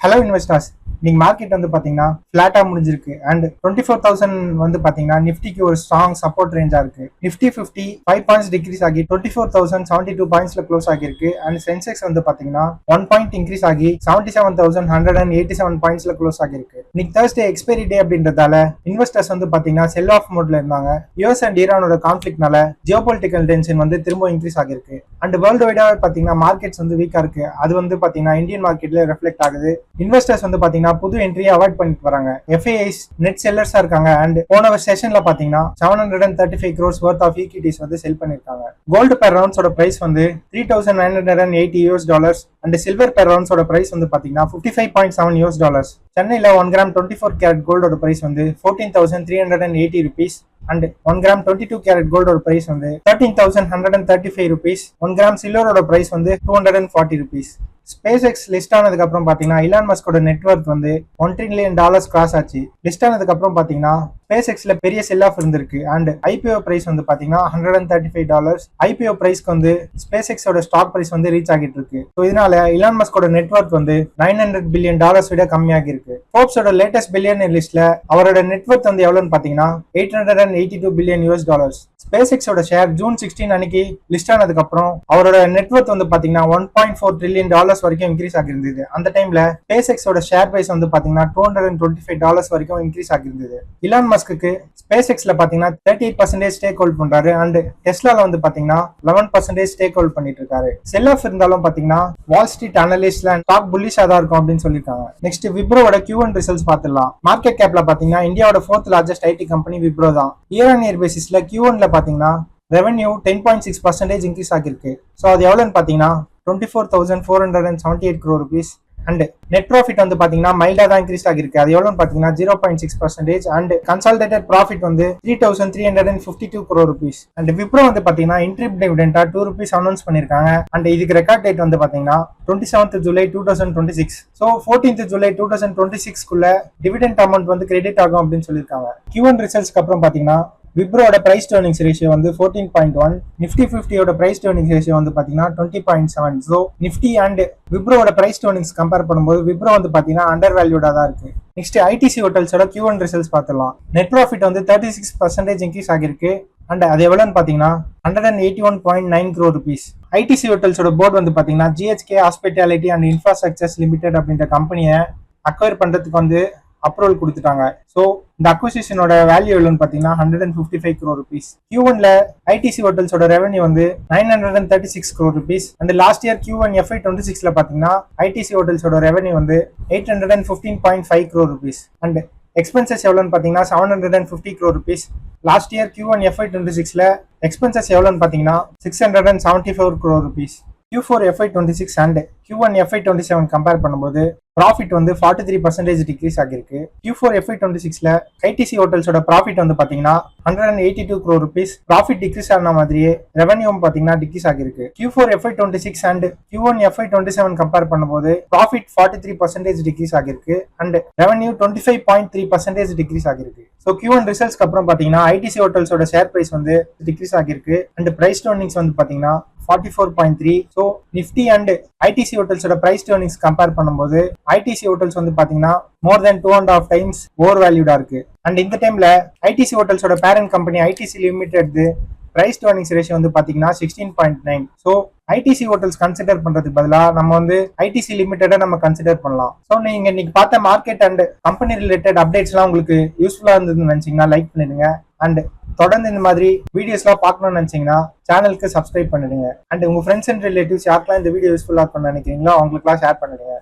Hello investors, இன்னைக்கு market வந்து பாத்தீங்கன்னா பிளாட்டா முடிஞ்சிருக்கு. அண்ட் 24,000 வந்து பாத்தீங்கன்னா நிஃப்டிக்கு ஒரு ஸ்ட்ராங் சப்போர்ட் ரேஞ்சா இருக்கு. நிஃப்டி 50 5 பாயிண்ட்ஸ் டிக்ரீஸ் ஆகி 24,072 பாயிண்ட்ஸ்ல க்ளோஸ் ஆகிருக்கு. அண்ட் சென்செக்ஸ் வந்து பாத்தீங்கன்னா 1 பாயிண்ட் இன்க்ரீஸ் ஆகி 77,187 பாயிண்ட்ஸ்ல க்ளோஸ் ஆகிருக்கு. இன்னைக்கு தேர்ஸ்டே எக்ஸ்பைரி டே அப்படின்றதால இன்வெஸ்டர்ஸ் வந்து பாத்தீங்கன்னா செல் ஆஃப் மோட்ல இருந்தாங்க. யூஎஸ் அண்ட் ஈரானோட கான்ஃபிளிக்னால ஜியோபொலிட்டிக்கல் டென்ஷன் வந்து திரும்ப இன்க்ரீஸ் ஆகிருக்கு. அண்ட் வேர்ல்டு வைடா பாத்தீங்கன்னா மார்க்கெட்ஸ் வந்து வீக்கா இருக்கு. அது வந்து பாத்தீங்கன்னா இந்தியன் மார்க்கெட்ல ரெஃப்ளெக்ட் ஆகுது. இன்வெஸ்டர்ஸ் வந்து பாத்தீங்கன்னா புது என்ட்ரியை அவாய்ட் பண்ணிட்டு வராங்க. எஃப்ஐஐஸ் நெட் செல்லர்ஸா இருக்காங்க. அண்ட் போன செஷன்ல பாத்தீங்கன்னா 735 crores worth ஆஃப் ஈக்விட்டிஸ் வந்து செல் பண்ணிருக்காங்க. கோல்டு பெர் ரவுண்ட்ஸோட பிரைஸ் வந்து $3,980 அண்ட் சில்வர் பெர் ரவுண்ட்ஸோட பிரைஸ் வந்து பாத்தீங்கன்னா $55.7. சென்னையில 1 கிராம் 24 கேரட் கோல்டோட பிரைஸ் வந்து 14,380 rupees. அண்ட் 1 கிராம் 22 கேரட் கோல்டோட பிரைஸ் வந்து 13,135 rupees. 1 கிராம் சில்வரோட பிரைஸ் வந்து 240 rupees. ஸ்பேஸ் எக்ஸ் லிஸ்ட் ஆனதுக்கு அப்புறம் பாத்தீங்கன்னா இலான் மஸ்கோட நெட்வொர்க் வந்து $1 trillion கிராஸ் ஆச்சு. லிஸ்ட் ஆனதுக்கு அப்புறம் பாத்தீங்கன்னா ஸ்பேஸ் எக்ஸ்ல பெரிய செல் ஆஃப் இருந்திருக்கு. அண்ட் ஐபிஓ பிரைஸ் வந்து பாத்தீங்கன்னா $135. ஐபிஓ பிரைஸ்க்கு வந்து ஸ்பேஸ் எக்ஸோட ஸ்டாக் பிரைஸ் வந்து ரீச் ஆகிட்டு இருக்கு. ஸோ இதனால இலான் மஸ்கோட நெட்வொர்க் வந்து $900 billion விட கம்மியாகி இருக்கு. ஃபோர்ப்ஸோட லேட்டஸ்ட் பில்லியனர் லிஸ்ட்ல அவரோட நெட்வொர்க் வந்து எவ்வளவுன்னு பாத்தீங்கன்னா $882 billion. ஸ்பேஸ் எக்ஸோட ஷேர் ஜூன் 16 அன்னைக்கு லிஸ்ட் ஆனதுக்கு அப்புறம் அவரோட நெட்வொர்க் வந்து பாத்தீங்கன்னா $1.4 trillion வரைக்கும் இன்க்ரீஸ் ஆகிருந்தது. அந்த டைம்ல ஸ்பேஸ் எக்ஸோட ஷேர் பிரைஸ் வந்து பாத்தீங்கன்னா $225 வரைக்கும் இன்க்ரீஸ் ஆகிருந்தது. இலான் மஸ்க்கு ஸ்பேஸ் எக்ஸ்ல பாத்தீங்கன்னா 38% ஸ்டேக் ஹோல்ட் பண்றாரு. அண்ட் டெஸ்லால வந்து பாத்தீங்கன்னா 11% ஸ்டேக் ஹோல்ட் பண்ணிட்டு இருக்காரு. செல் ஆஃப் இருந்தாலும் பாத்தீங்கன்னா வால் ஸ்ட்ரீட் அனலிஸ்ட்ல ஸ்டாக் புல்லிஷா தான் இருக்கும் அப்படின்னு சொல்லியிருக்காங்க. நெக்ஸ்ட் விப்ரோட Q1 ரிசல்ட்ஸ் பாத்துடலாம். மார்க்கெட் கேப்ல பாத்தீங்கன்னா இந்தியாவோட 4th largest IT company Wipro தான். இயர் ஆன் இயர் பேசிஸ்ல Q1ல பாத்தீங்கன்னா ரெவன்யூ 10.6% இன்க்ரீஸ் ஆகிருக்கு. ஸோ அது எவ்வளோன்னு பாத்தீங்கன்னா 24,478 crore rupees. And net profit வந்து பாத்தீங்கன்னா மைல்டா தான் இன்க்ரீஸ் ஆகிருக்கு. அது எவ்வளோன்னு பாத்தீங்கன்னா 0.6%. அண்ட் கன்சாலிடேட்டட் ப்ராஃபிட் வந்து 3,352 crore rupees. அண்ட் விப்ரோ வந்து பாத்தீங்கன்னா இன்ட்ரிம் டிவிடெண்டா 2 rupees அனௌன்ஸ் பண்ணிருக்காங்க. அண்ட் இதுக்கு ரெக்கார்ட் டேட் வந்து பாத்தீங்கன்னா 27th July 2026. So 14th July 2026 dividend amount வந்து கிரெடிட் ஆகும் அப்படின்னு சொல்லியிருக்காங்க. Q1 ரிசல்ட்ஸ்க்கு அப்புறம் பாத்தீங்கன்னா விப்ரோட பிரைஸ் டு earnings ரேஷியோ வந்து 14.1. நிஃப்டி 50யோட பிரைஸ் டு earnings ரேஷியோ வந்து பாத்தீங்கன்னா 20.7. ஸோ நிஃப்டி அண்ட் விப்ரோட பிரைஸ் டு earnings கம்பேர் பண்ணும்போது விப்ரோ வந்து பாத்தீங்கன்னா அண்டர் வேல்யூடா தான் இருக்கு. நெக்ஸ்ட் ஐடிசி ஹோட்டல்ஸோட Q1 ரிசல்ட்ஸ் பார்த்துடலாம். நெட் ப்ராஃபிட் வந்து 36% இன்க்ரீஸ் ஆகிருக்கு. அண்ட் அது எவ்வளோன்னு பாத்தீங்கன்னா 181.9 crore rupees. ஐடிசி ஹோட்டல்ஸோட போர்டு வந்து பாத்தீங்கன்னா GHK hospitality and infrastructures limited அப்படின்ற கம்பெனியை அக்வயர் பண்றதுக்கு வந்து அப்ரூவல் கொடுத்துட்டாங்க. ஸோ இந்த அக்விசிஷனோட வேல்யூ எவ்வளோன்னு பாத்தீங்கன்னா 155 crore rupees. Q1ல ஐடிசி ஹோட்டல்ஸோட ரெவன்யூ வந்து 936 crore rupees. And last year Q1 FY26ல பாத்தீங்கன்னா ஐடிசி ஹோட்டல்ஸோட ரெவன்யூ வந்து 815.5 crore rupees. அண்ட் எக்ஸ்பென்சஸ் எவ்வளோன்னு பாத்தீங்கன்னா 750 crore rupees. Last year Q1 FY26ல எக்ஸ்பென்சஸ் எவ்வளோன்னு பாத்தீங்கன்னா 674 crore rupees. Q4 FY26 and Q1 FY27 compare பண்ணும்போது ப்ராஃபிட் வந்து 43% டிக்ரீஸ் ஆகிருக்கு. Q4 FY26ல ஐடிசி ஹோட்டல்ஸோட ப்ராஃபிட் வந்து பாத்தீங்கன்னா 182 crore rupees. ப்ராஃபிட் டிக்ரீஸ் ஆன மாதிரியே ரெவன்யூ பாத்தீங்கன்னா டிக்ரீஸ் ஆகிருக்கு. Q4 FY26 and Q1 FY27 compare பண்ணும்போது ப்ராஃபிட் 43% டிக்ரீஸ் ஆகிருக்கு. அண்ட் ரெவன்யூ 25.3% டிக்ரீஸ் ஆகிருக்கு. ஸோ Q1 ரிசல்ட்ஸ்க்கு அப்புறம் பாத்தீங்கன்னா ஐடிசி ஹோட்டல்ஸோட ஷேர் பிரைஸ் வந்து டிக்ரீஸ் ஆகிருக்கு. அண்ட் பிரைஸ் டு earnings வந்து பாத்தீங்கன்னா 44.3. ஸோ நிஃப்டி அண்ட் ஐடிசி ஹோட்டல்ஸோட பிரைஸ் டு earnings கம்பேர் பண்ணும்போது ஐடிசி ஹோட்டல்ஸ் வந்து பாத்தீங்கன்னா மோர் தென் 2.5 times ஓவர் வேல்யூடா இருக்கு. அண்ட் இந்த டைம்ல ஐடிசி ஹோட்டல்ஸோட parent company ITC limited price to earnings ratio வந்து பாத்தீங்கன்னா 16.9. ஸோ ஐடிசி ஹோட்டல்ஸ் கன்சிடர் பண்றதுக்கு பதிலா நம்ம வந்து ஐடிசி லிமிடெட்டை நம்ம கன்சிடர் பண்ணலாம். ஸோ நீங்க இன்னைக்கு பார்த்த மார்க்கெட் அண்ட் கம்பெனி ரிலேட்டட் அப்டேட்ஸ்லாம் உங்களுக்கு யூஸ்ஃபுல்லா இருந்ததுன்னு நினைச்சீங்கன்னா லைக் பண்ணிடுங்க. அண்ட் தொடர்ந்து இந்த மாதிரி வீடியோஸ்லாம் பார்க்கணும்னு நினைச்சீங்கன்னா சேனலுக்கு சப்ஸ்கிரைப் பண்ணிடுங்க. அண்ட் உங்க ஃப்ரெண்ட்ஸ் அண்ட் ரிலேட்டிவ்ஸ் யாருக்கெல்லாம் இந்த வீடியோ யூஸ்ஃபுல்லா இருக்கும்னு நினைக்கிறீங்களோ அவங்களுக்குலாம் ஷேர் பண்ணிடுங்க.